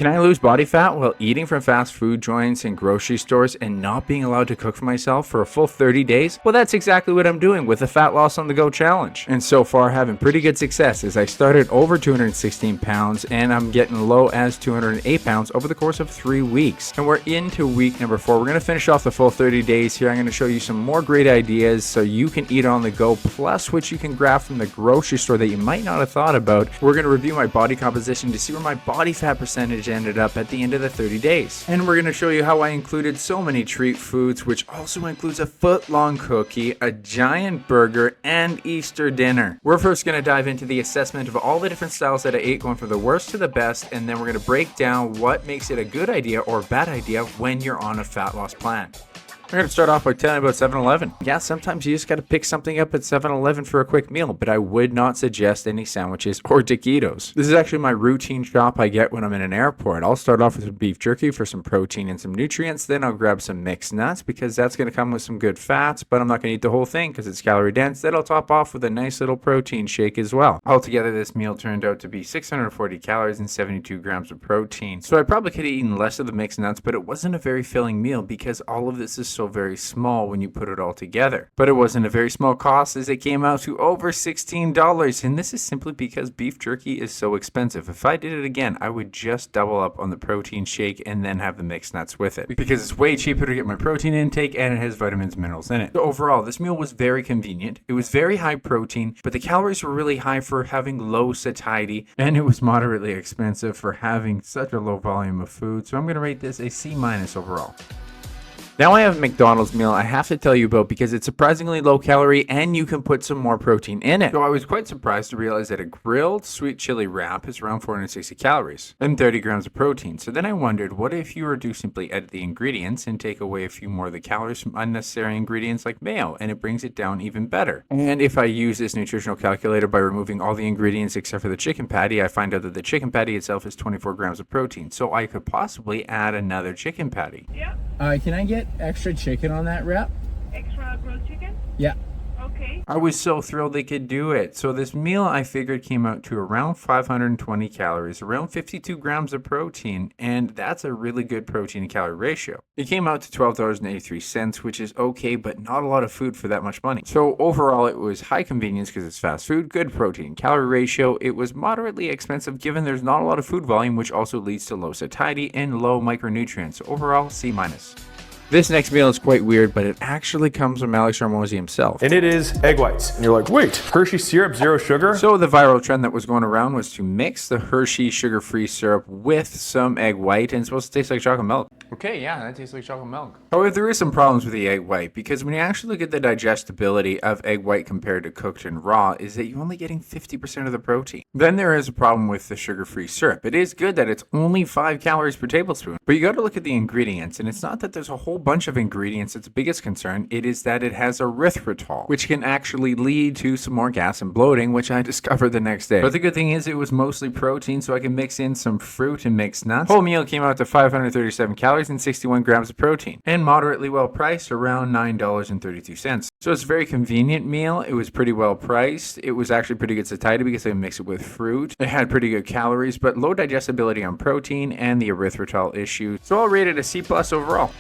Can I lose body fat while eating from fast food joints and grocery stores and not being allowed to cook for myself for a full 30 days? Well, that's exactly what I'm doing with the Fat Loss on the Go challenge. And so far having pretty good success as I started over 216 pounds and I'm getting low as 208 pounds over the course of 3 weeks. And we're into week number 4. We're going to finish off the full 30 days here. I'm going to show you some more great ideas so you can eat on the go, plus what you can grab from the grocery store that you might not have thought about. We're going to review my body composition to see where my body fat percentage ended up at the end of the 30 days. And we're going to show you how I included so many treat foods, which also includes a Footlong cookie, a giant burger, and Easter dinner. We're first going to dive into the assessment of all the different styles that I ate, going from the worst to the best, and then we're going to break down what makes it a good idea or bad idea when you're on a fat loss plan. We're going to start off by telling you about 7-Eleven. Yeah, sometimes you just got to pick something up at 7-Eleven for a quick meal, but I would not suggest any sandwiches or taquitos. This is actually my routine shop I get when I'm in an airport. I'll start off with some beef jerky for some protein and some nutrients, then I'll grab some mixed nuts because that's going to come with some good fats, but I'm not going to eat the whole thing because it's calorie dense. Then I'll top off with a nice little protein shake as well. Altogether, this meal turned out to be 640 calories and 72 grams of protein. So I probably could have eaten less of the mixed nuts, but it wasn't a very filling meal because all of this is so very small when you put it all together. But it wasn't a very small cost as it came out to over $16, and this is simply because beef jerky is so expensive. If I did it again, I would just double up on the protein shake and then have the mixed nuts with it because it's way cheaper to get my protein intake and it has vitamins and minerals in it. So overall, this meal was very convenient. It was very high protein, but the calories were really high for having low satiety, and it was moderately expensive for having such a low volume of food. So I'm going to rate this a C- overall. Now I have a McDonald's meal I have to tell you about because it's surprisingly low calorie and you can put some more protein in it. So I was quite surprised to realize that a grilled sweet chili wrap is around 460 calories and 30 grams of protein. So then I wondered, what if you were to simply edit the ingredients and take away a few more of the calories from unnecessary ingredients like mayo, and it brings it down even better. And if I use this nutritional calculator by removing all the ingredients except for the chicken patty, I find out that the chicken patty itself is 24 grams of protein. So I could possibly add another chicken patty. Yeah. Can I get extra chicken on that wrap? Extra grilled chicken? Yeah. Okay. I was so thrilled they could do it. So this meal I figured came out to around 520 calories, around 52 grams of protein, and that's a really good protein to calorie ratio. It came out to $12.83, which is okay, but not a lot of food for that much money. So overall, it was high convenience because it's fast food, good protein calorie ratio. It was moderately expensive given there's not a lot of food volume, which also leads to low satiety and low micronutrients. So overall, C-. This next meal is quite weird, but it actually comes from Alex Hormozi himself. And it is egg whites. And you're like, wait, Hershey syrup, zero sugar? So the viral trend that was going around was to mix the Hershey sugar-free syrup with some egg white, and it's supposed to taste like chocolate milk. Okay, yeah, that tastes like chocolate milk. However, there is some problems with the egg white because when you actually look at the digestibility of egg white compared to cooked and raw, is that you're only getting 50% of the protein. Then there is a problem with the sugar-free syrup. It is good that it's only 5 calories per tablespoon, but you got to look at the ingredients, and it's not that there's a whole bunch of ingredients that's the biggest concern. It is that it has erythritol, which can actually lead to some more gas and bloating, which I discovered the next day. But the good thing is it was mostly protein, so I can mix in some fruit and mixed nuts. Whole meal came out to 537 calories and 61 grams of protein, and moderately well priced, around $9.32. So it's a very convenient meal. It was pretty well priced. It was actually pretty good satiety because I mixed it with fruit. It had pretty good calories, but low digestibility on protein and the erythritol issue. So I'll rate it a C+ overall.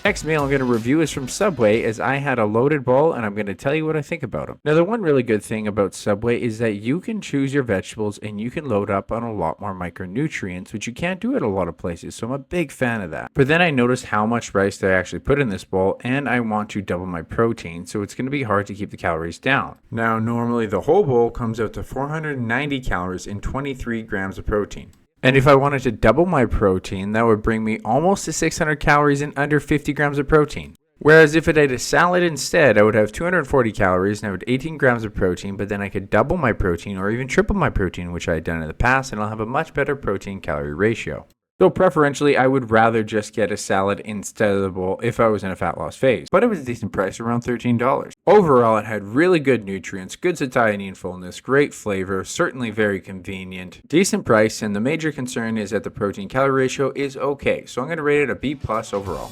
Next meal I'm going to review is from Subway, as I had a loaded bowl and I'm going to tell you what I think about them. Now, the one really good thing about Subway is that you can choose your vegetables and you can load up on a lot more micronutrients, which you can't do at a lot of places, so I'm a big fan of that. But then I noticed how much rice I actually put in this bowl, and I want to double my protein, so it's going to be hard to keep the calories down. Now, normally the whole bowl comes out to 490 calories and 23 grams of protein. And if I wanted to double my protein, that would bring me almost to 600 calories and under 50 grams of protein. Whereas if I did a salad instead, I would have 240 calories and I would 18 grams of protein, but then I could double my protein or even triple my protein, which I had done in the past, and I'll have a much better protein calorie ratio. So preferentially, I would rather just get a salad instead of the bowl if I was in a fat loss phase. But it was a decent price, around $13. Overall, it had really good nutrients, good satiety and fullness, great flavor, certainly very convenient, decent price, and the major concern is that the protein calorie ratio is okay. So I'm going to rate it a B+ overall.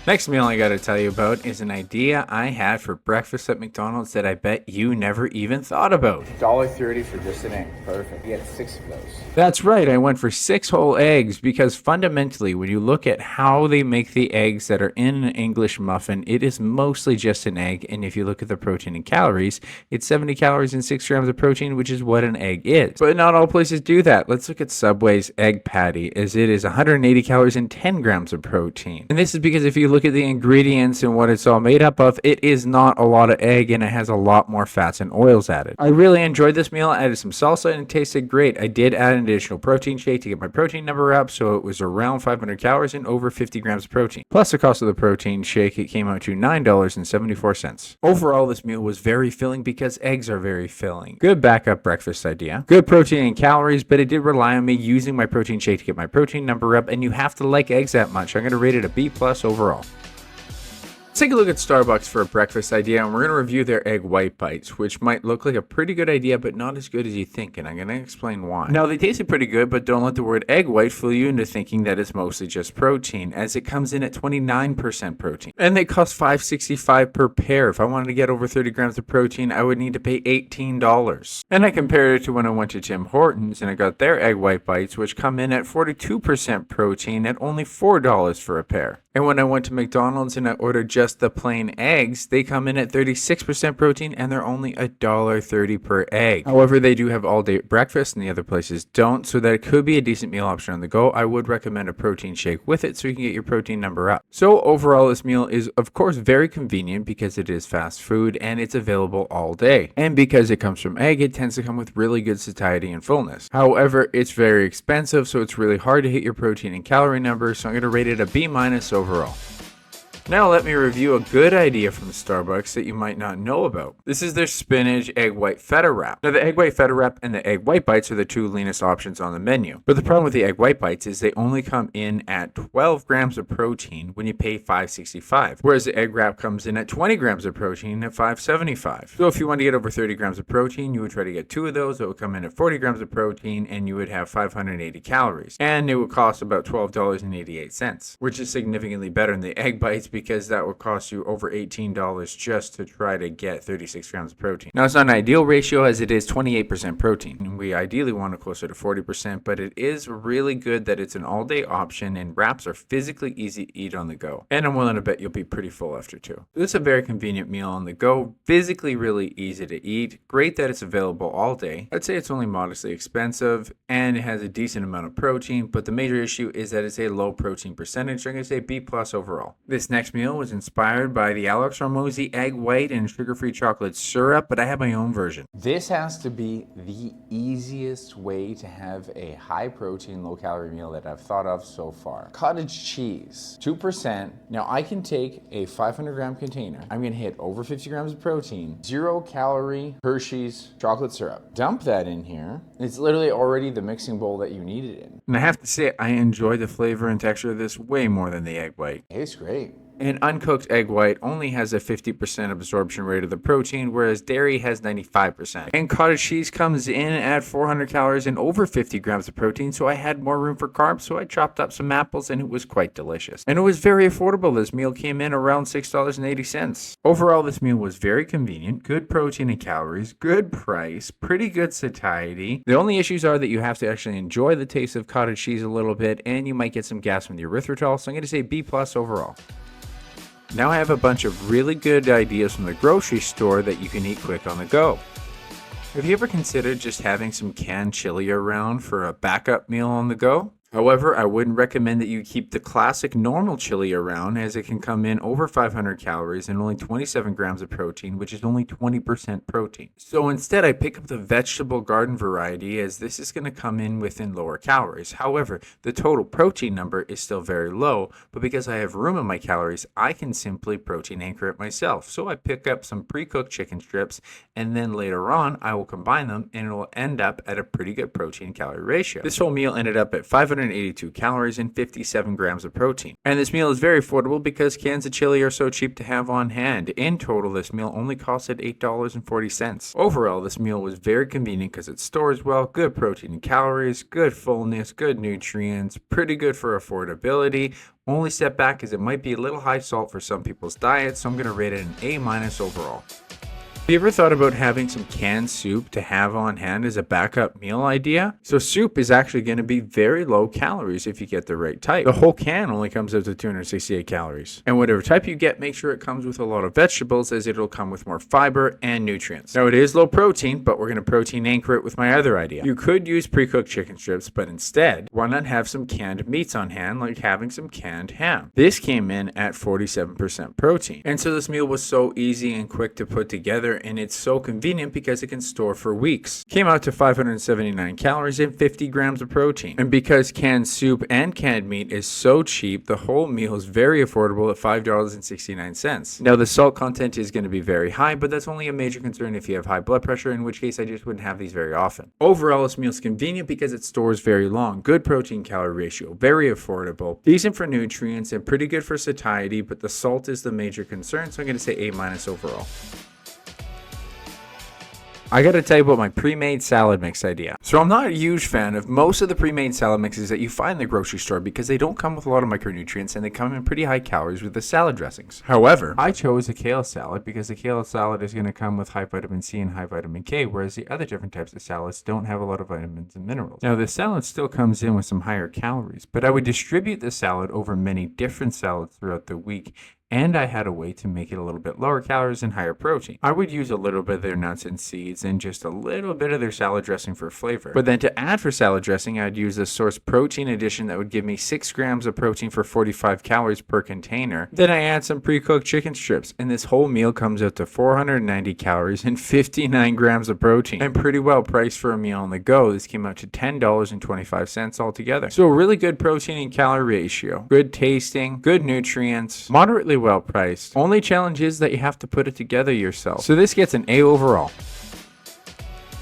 Next meal I gotta tell you about is an idea I had for breakfast at McDonald's that I bet you never even thought about. $1.30 for just an egg. Perfect. You get 6 of those. That's right, I went for 6 whole eggs because fundamentally, when you look at how they make the eggs that are in an English muffin, it is mostly just an egg. And if you look at the protein and calories, it's 70 calories and 6 grams of protein, which is what an egg is. But not all places do that. Let's look at Subway's egg patty, as it is 180 calories and 10 grams of protein. And this is because if you look at the ingredients and what it's all made up of, it is not a lot of egg and it has a lot more fats and oils added. I really enjoyed this meal. I added some salsa and it tasted great. I did add an additional protein shake to get my protein number up, so it was around 500 calories and over 50 grams of protein. Plus the cost of the protein shake, it came out to $9.74. Overall, this meal was very filling because eggs are very filling. Good backup breakfast idea. Good protein and calories, but it did rely on me using my protein shake to get my protein number up, and you have to like eggs that much. I'm going to rate it a B+ overall. Let's take a look at Starbucks for a breakfast idea, and we're going to review their egg white bites, which might look like a pretty good idea, but not as good as you think, and I'm going to explain why. Now, they tasted pretty good, but don't let the word egg white fool you into thinking that it's mostly just protein, as it comes in at 29% protein. And they cost $5.65 per pair. If I wanted to get over 30 grams of protein, I would need to pay $18. And I compared it to when I went to Tim Hortons, and I got their egg white bites, which come in at 42% protein at only $4 for a pair. And when I went to McDonald's and I ordered just the plain eggs, they come in at 36% protein and they're only $1.30 per egg. However, they do have all-day breakfast and the other places don't, so that it could be a decent meal option on the go. I would recommend a protein shake with it so you can get your protein number up. So overall, this meal is of course very convenient because it is fast food and it's available all day. And because it comes from egg, it tends to come with really good satiety and fullness. However, it's very expensive, so it's really hard to hit your protein and calorie numbers, so I'm going to rate it a B- overall. Now let me review a good idea from Starbucks that you might not know about. This is their spinach egg white feta wrap. Now the egg white feta wrap and the egg white bites are the two leanest options on the menu. But the problem with the egg white bites is they only come in at 12 grams of protein when you pay $5.65. Whereas the egg wrap comes in at 20 grams of protein at $5.75. So if you want to get over 30 grams of protein, you would try to get 2 of those. That would come in at 40 grams of protein and you would have 580 calories. And it would cost about $12.88, which is significantly better than the egg bites, because that would cost you over $18 just to try to get 36 grams of protein. Now, it's not an ideal ratio as it is 28% protein. And we ideally want it closer to 40%, but it is really good that it's an all-day option and wraps are physically easy to eat on the go. And I'm willing to bet you'll be pretty full after 2. This is a very convenient meal on the go, physically really easy to eat, great that it's available all day. I'd say it's only modestly expensive and it has a decent amount of protein, but the major issue is that it's a low protein percentage. So I'm going to say B+ overall. This next meal was inspired by the Alex Hormozi Egg white and sugar-free chocolate syrup, but I have my own version. This has to be the easiest way to have a high protein, low calorie meal that I've thought of so far. Cottage cheese, 2%. Now I can take a 500 gram container. I'm gonna hit over 50 grams of protein, 0 calorie Hershey's chocolate syrup. Dump that in here. It's literally already the mixing bowl that you need it in. And I have to say, I enjoy the flavor and texture of this way more than the egg white. Tastes great. An uncooked egg white only has a 50% absorption rate of the protein, whereas dairy has 95%. And cottage cheese comes in at 400 calories and over 50 grams of protein, so I had more room for carbs, so I chopped up some apples and it was quite delicious. And it was very affordable. This meal came in around $6.80. Overall, this meal was very convenient, good protein and calories, good price, pretty good satiety. The only issues are that you have to actually enjoy the taste of cottage cheese a little bit, and you might get some gas from the erythritol, so I'm going to say B+ overall. Now I have a bunch of really good ideas from the grocery store that you can eat quick on the go. Have you ever considered just having some canned chili around for a backup meal on the go? However, I wouldn't recommend that you keep the classic normal chili around, as it can come in over 500 calories and only 27 grams of protein, which is only 20% protein. So instead, I pick up the vegetable garden variety, as this is going to come in within lower calories. However, the total protein number is still very low, but because I have room in my calories, I can simply protein anchor it myself. So I pick up some pre-cooked chicken strips, and then later on, I will combine them, and it will end up at a pretty good protein calorie ratio. This whole meal ended up at 500 282 calories and 57 grams of protein. And this meal is very affordable because cans of chili are so cheap to have on hand. In total, this meal only costed $8.40. Overall, this meal was very convenient because it stores well, good protein and calories, good fullness, good nutrients, pretty good for affordability. Only setback is it might be a little high salt for some people's diet, so I'm going to rate it an A- overall. Have you ever thought about having some canned soup to have on hand as a backup meal idea? So soup is actually going to be very low calories if you get the right type. The whole can only comes out to 268 calories. And whatever type you get, make sure it comes with a lot of vegetables as it'll come with more fiber and nutrients. Now it is low protein, but we're going to protein anchor it with my other idea. You could use pre-cooked chicken strips, but instead, why not have some canned meats on hand, like having some canned ham? This came in at 47% protein. And so this meal was so easy and quick to put together, and it's so convenient because it can store for weeks. Came out to 579 calories and 50 grams of protein. And because canned soup and canned meat is so cheap, the whole meal is very affordable at $5.69. Now the salt content is going to be very high, but that's only a major concern if you have high blood pressure, in which case I just wouldn't have these very often. Overall, this meal is convenient because it stores very long, good protein calorie ratio, very affordable, decent for nutrients, and pretty good for satiety, but the salt is the major concern, so I'm going to say A- overall. I gotta tell you about my pre-made salad mix idea. So I'm not a huge fan of most of the pre-made salad mixes that you find in the grocery store because they don't come with a lot of micronutrients and they come in pretty high calories with the salad dressings. However, I chose a kale salad because the kale salad is gonna come with high vitamin C and high vitamin K, whereas the other different types of salads don't have a lot of vitamins and minerals. Now the salad still comes in with some higher calories, but I would distribute the salad over many different salads throughout the week, and I had a way to make it a little bit lower calories and higher protein. I would use a little bit of their nuts and seeds and just a little bit of their salad dressing for flavor. But then to add for salad dressing, I'd use a source protein addition that would give me 6 grams of protein for 45 calories per container. Then I add some pre-cooked chicken strips, and this whole meal comes out to 490 calories and 59 grams of protein. And pretty well priced for a meal on the go. This came out to $10.25 altogether. So a really good protein and calorie ratio, good tasting, good nutrients, moderately well priced. Only challenge is that you have to put it together yourself. So this gets an A overall.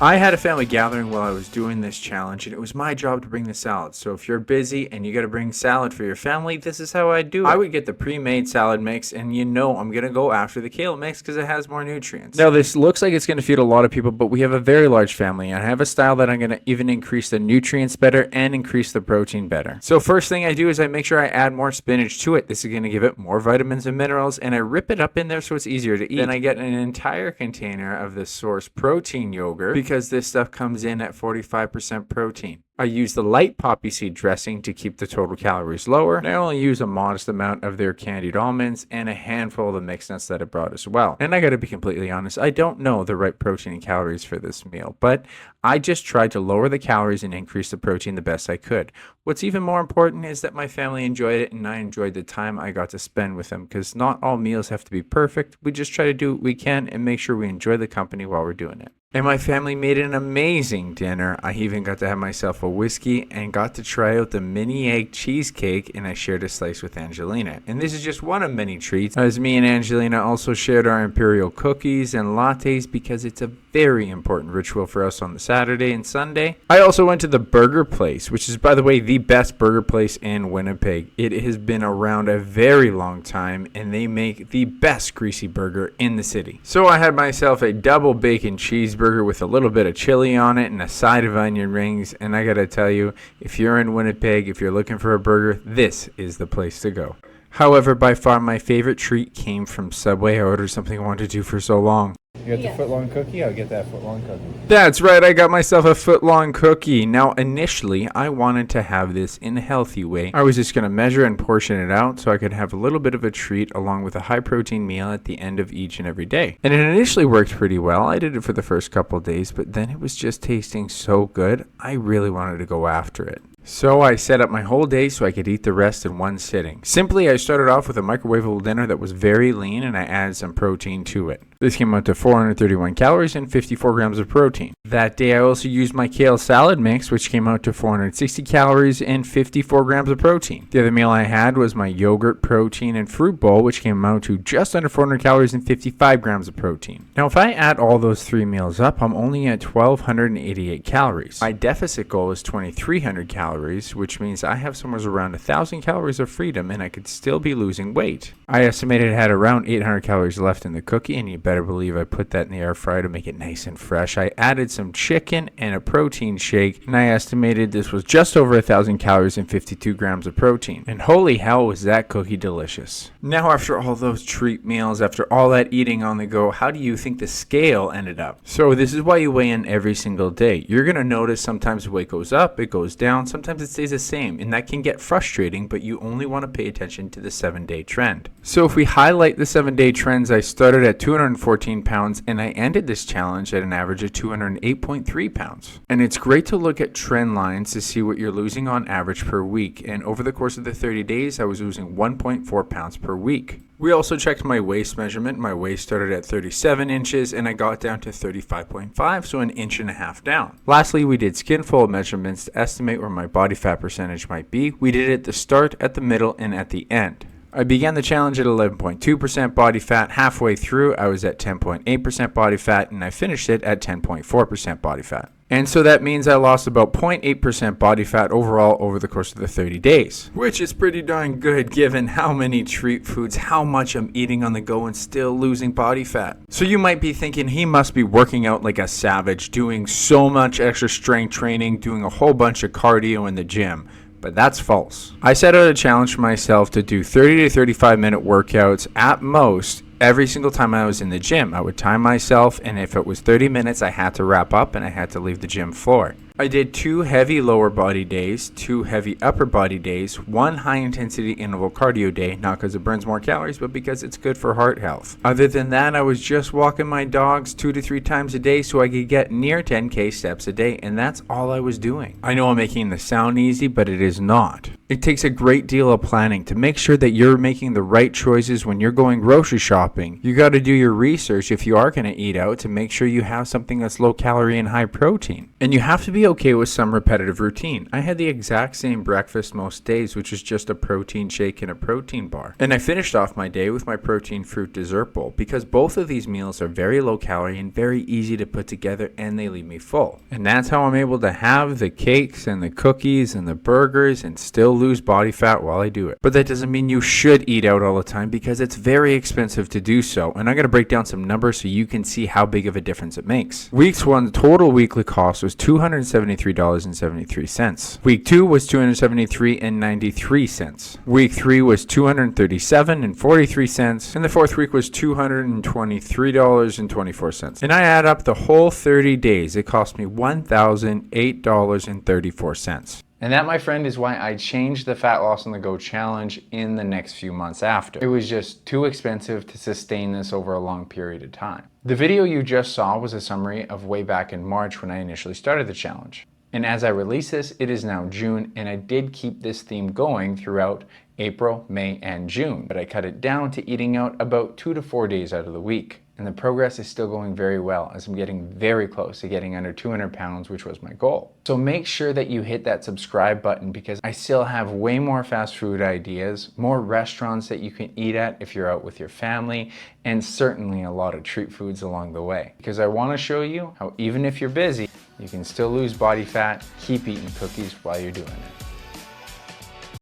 I had a family gathering while I was doing this challenge, and it was my job to bring the salad. So if you're busy and you got to bring salad for your family, this is how I do it. I would get the pre-made salad mix, and I'm going to go after the kale mix because it has more nutrients. Now this looks like it's going to feed a lot of people, but we have a very large family, and I have a style that I'm going to even increase the nutrients better and increase the protein better. So first thing I do is I make sure I add more spinach to it. This is going to give it more vitamins and minerals, and I rip it up in there so it's easier to eat. Then I get an entire container of the Source protein yogurt because this stuff comes in at 45% protein. I use the light poppy seed dressing to keep the total calories lower. And I only use a modest amount of their candied almonds and a handful of the mixed nuts that I brought as well. And I gotta be completely honest, I don't know the right protein and calories for this meal, but I just tried to lower the calories and increase the protein the best I could. What's even more important is that my family enjoyed it and I enjoyed the time I got to spend with them, because not all meals have to be perfect. We just try to do what we can and make sure we enjoy the company while we're doing it. And my family made an amazing dinner. I even got to have myself a whiskey and got to try out the mini egg cheesecake, and I shared a slice with Angelina. And this is just one of many treats, as me and Angelina also shared our imperial cookies and lattes because it's a very important ritual for us on the Saturday and Sunday. I also went to the burger place, which is, by the way, the best burger place in Winnipeg. It has been around a very long time, and they make the best greasy burger in the city. So I had myself a double bacon cheeseburger with a little bit of chili on it and a side of onion rings, and I gotta tell you, if you're in Winnipeg, if you're looking for a burger, this is the place to go. However, by far my favorite treat came from Subway. I ordered something I wanted to do for so long. You got the footlong cookie? I'll get that footlong cookie. That's right, I got myself a footlong cookie. Now, initially, I wanted to have this in a healthy way. I was just going to measure and portion it out so I could have a little bit of a treat along with a high-protein meal at the end of each and every day. And it initially worked pretty well. I did it for the first couple days, but then it was just tasting so good, I really wanted to go after it. So I set up my whole day so I could eat the rest in one sitting. Simply, I started off with a microwavable dinner that was very lean, and I added some protein to it. This came out to 431 calories and 54 grams of protein. That day I also used my kale salad mix, which came out to 460 calories and 54 grams of protein. The other meal I had was my yogurt, protein, and fruit bowl, which came out to just under 400 calories and 55 grams of protein. Now if I add all those 3 meals up, I'm only at 1,288 calories. My deficit goal is 2,300 calories, which means I have somewhere around 1,000 calories of freedom and I could still be losing weight. I estimated it had around 800 calories left in the cookie, and you better believe I put that in the air fryer to make it nice and fresh. I added some chicken and a protein shake, and I estimated this was just over 1,000 calories and 52 grams of protein. And holy hell was that cookie delicious. Now after all those treat meals, after all that eating on the go, how do you think the scale ended up? So this is why you weigh in every single day. You're going to notice sometimes the weight goes up, it goes down, sometimes it stays the same, and that can get frustrating, but you only want to pay attention to the 7-day trend. So if we highlight the 7-day trends, I started at 214 pounds and I ended this challenge at an average of 208.3 pounds. And it's great to look at trend lines to see what you're losing on average per week. And over the course of the 30 days, I was losing 1.4 pounds per week. We also checked my waist measurement. My waist started at 37 inches and I got down to 35.5, so an inch and a half down. Lastly, we did skin fold measurements to estimate where my body fat percentage might be. We did it at the start, at the middle, and at the end. I began the challenge at 11.2% body fat. Halfway through, I was at 10.8% body fat, and I finished it at 10.4% body fat. And so that means I lost about 0.8% body fat overall over the course of the 30 days, which is pretty darn good given how many treat foods, how much I'm eating on the go and still losing body fat. So you might be thinking he must be working out like a savage, doing so much extra strength training, doing a whole bunch of cardio in the gym. But that's false. I set out a challenge for myself to do 30 to 35 minute workouts at most every single time I was in the gym. I would time myself, and if it was 30 minutes, I had to wrap up and I had to leave the gym floor. I did 2 heavy lower body days, 2 heavy upper body days, 1 high intensity interval cardio day, not because it burns more calories, but because it's good for heart health. Other than that, I was just walking my dogs 2 to 3 times a day so I could get near 10K steps a day, and that's all I was doing. I know I'm making this sound easy, but it is not. It takes a great deal of planning to make sure that you're making the right choices when you're going grocery shopping. You got to do your research if you are going to eat out to make sure you have something that's low calorie and high protein. And you have to be okay with some repetitive routine. I had the exact same breakfast most days, which is just a protein shake and a protein bar. And I finished off my day with my protein fruit dessert bowl because both of these meals are very low calorie and very easy to put together, and they leave me full. And that's how I'm able to have the cakes and the cookies and the burgers and still lose body fat while I do it. But that doesn't mean you should eat out all the time because it's very expensive to do so. And I'm going to break down some numbers so you can see how big of a difference it makes. Week 1 total weekly cost was $273.73. Week 2 was $273.93. Week 3 was $237.43. And the 4th week was $223.24. And I add up the whole 30 days. It cost me $1,008.34. And that, my friend, is why I changed the Fat Loss on the Go challenge in the next few months after. It was just too expensive to sustain this over a long period of time. The video you just saw was a summary of way back in March when I initially started the challenge. And as I release this, it is now June, and I did keep this theme going throughout April, May, and June, but I cut it down to eating out about 2 to 4 days out of the week. And the progress is still going very well as I'm getting very close to getting under 200 pounds, which was my goal. So make sure that you hit that subscribe button because I still have way more fast food ideas, more restaurants that you can eat at if you're out with your family, and certainly a lot of treat foods along the way. Because I want to show you how even if you're busy, you can still lose body fat, keep eating cookies while you're doing it.